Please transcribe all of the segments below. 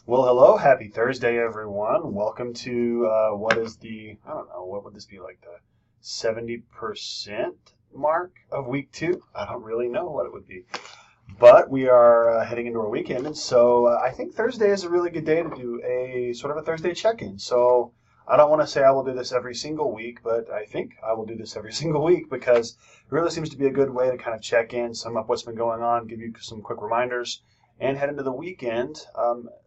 Well, hello, happy Thursday, everyone. Welcome to what is I don't know, what would this be like the 70% mark of week two? I don't really know what it would be. But we are heading into our weekend, and so I think Thursday is a really good day to do a sort of a Thursday check-in. So I don't want to say I will do this every single week, but I think I will do this every single week because it really seems to be a good way to kind of check in, sum up what's been going on, give you some quick reminders, and head into the weekend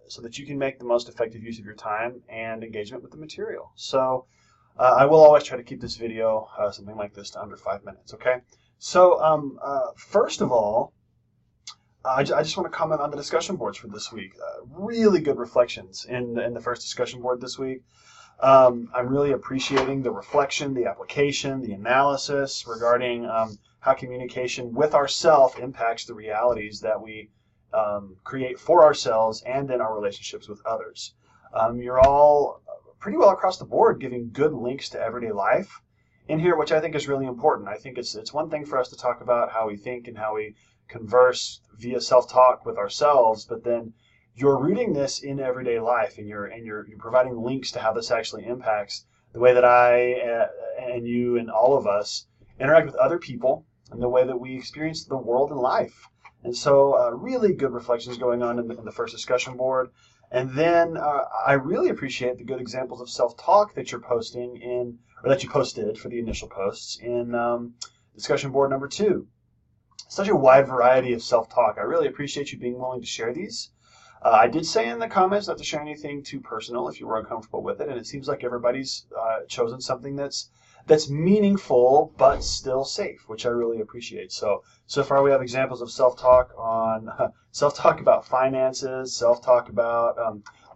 so that you can make the most effective use of your time and engagement with the material. So I will always try to keep this video, something like this, to under 5 minutes, okay? So first of all, I just want to comment on the discussion boards for this week. Really good reflections in the first discussion board this week. I'm really appreciating the reflection, the application, the analysis regarding how communication with ourself impacts the realities that we create for ourselves and in our relationships with others. You're all pretty well across the board giving good links to everyday life in here, which I think is really important. I think it's one thing for us to talk about how we think and how we converse via self-talk with ourselves, but then you're rooting this in everyday life, and you're providing links to how this actually impacts the way that I and you and all of us interact with other people and the way that we experience the world and life. And so, really good reflections going on in the first discussion board. And then I really appreciate the good examples of self-talk that you're posting or that you posted for the initial posts in discussion board number 2. Such a wide variety of self-talk. I really appreciate you being willing to share these. I did say in the comments not to share anything too personal if you were uncomfortable with it, and it seems like everybody's chosen something that's meaningful but still safe, which I really appreciate. So far we have examples of self-talk on self-talk about finances, self-talk about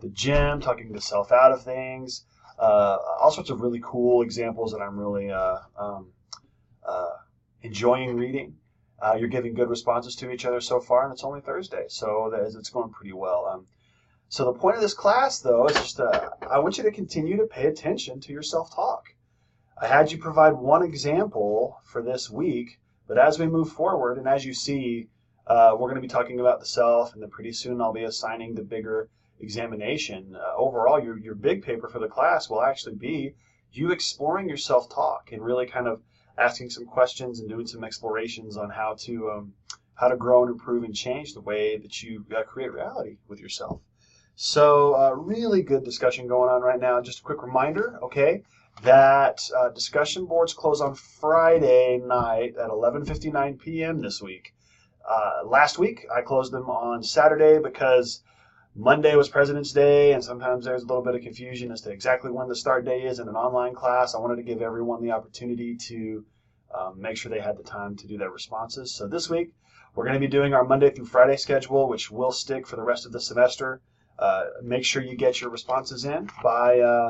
the gym, talking the self out of things, all sorts of really cool examples that I'm really enjoying reading. You're giving good responses to each other so far, and it's only Thursday, so it's going pretty well. So the point of this class, though, is just I want you to continue to pay attention to your self-talk. I had you provide one example for this week, but as we move forward, and as you see, we're going to be talking about the self, and then pretty soon I'll be assigning the bigger examination. Overall, your big paper for the class will actually be you exploring your self-talk and really kind of asking some questions and doing some explorations on how to grow and improve and change the way that you create reality with yourself. So really good discussion going on right now. Just a quick reminder, okay, that discussion boards close on Friday night at 11:59 p.m. this week. Last week I closed them on Saturday because Monday was President's Day, and sometimes there's a little bit of confusion as to exactly when the start day is in an online class. I wanted to give everyone the opportunity to make sure they had the time to do their responses. So this week, we're going to be doing our Monday through Friday schedule, which will stick for the rest of the semester. Make sure you get your responses in by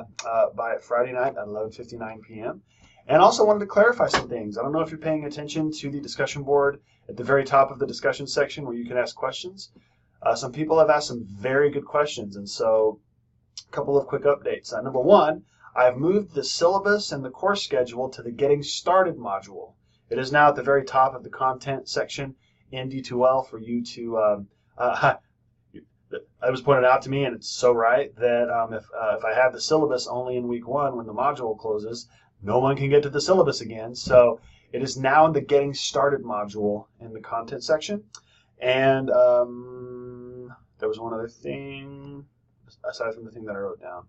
Friday night at 11:59 p.m. And also wanted to clarify some things. I don't know if you're paying attention to the discussion board at the very top of the discussion section where you can ask questions. Some people have asked some very good questions, and so a couple of quick updates. Number one, I've moved the syllabus and the course schedule to the Getting Started module. It is now at the very top of the content section in D2L for you to, it was pointed out to me, and it's so right, that if I have the syllabus only in week 1 when the module closes, no one can get to the syllabus again. So it is now in the Getting Started module in the content section. And there was one other thing, aside from the thing that I wrote down.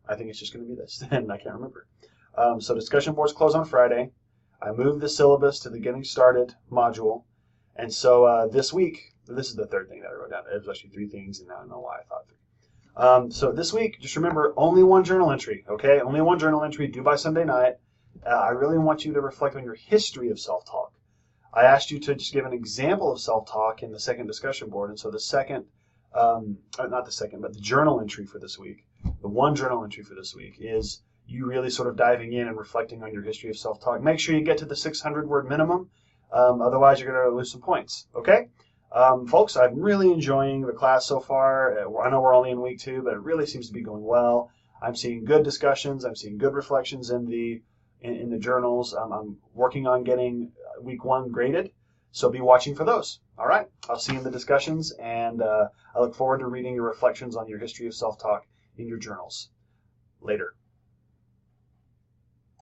I think it's just going to be this, and I can't remember. So discussion boards close on Friday. I moved the syllabus to the Getting Started module. And so this week, this is the third thing that I wrote down. It was actually 3 things, and now I know why I thought 3. So this week, just remember, only one journal entry, okay? Only one journal entry due by Sunday night. I really want you to reflect on your history of self-talk. I asked you to just give an example of self-talk in the second discussion board, and so the second, not the second, but the journal entry for this week, the one journal entry for this week is you really sort of diving in and reflecting on your history of self-talk. Make sure you get to the 600-word minimum, otherwise you're going to lose some points, okay? Folks, I'm really enjoying the class so far. I know we're only in week 2, but it really seems to be going well. I'm seeing good discussions. I'm seeing good reflections in the journals. I'm working on getting week 1 graded. So be watching for those. All right. I'll see you in the discussions, and I look forward to reading your reflections on your history of self-talk in your journals. Later.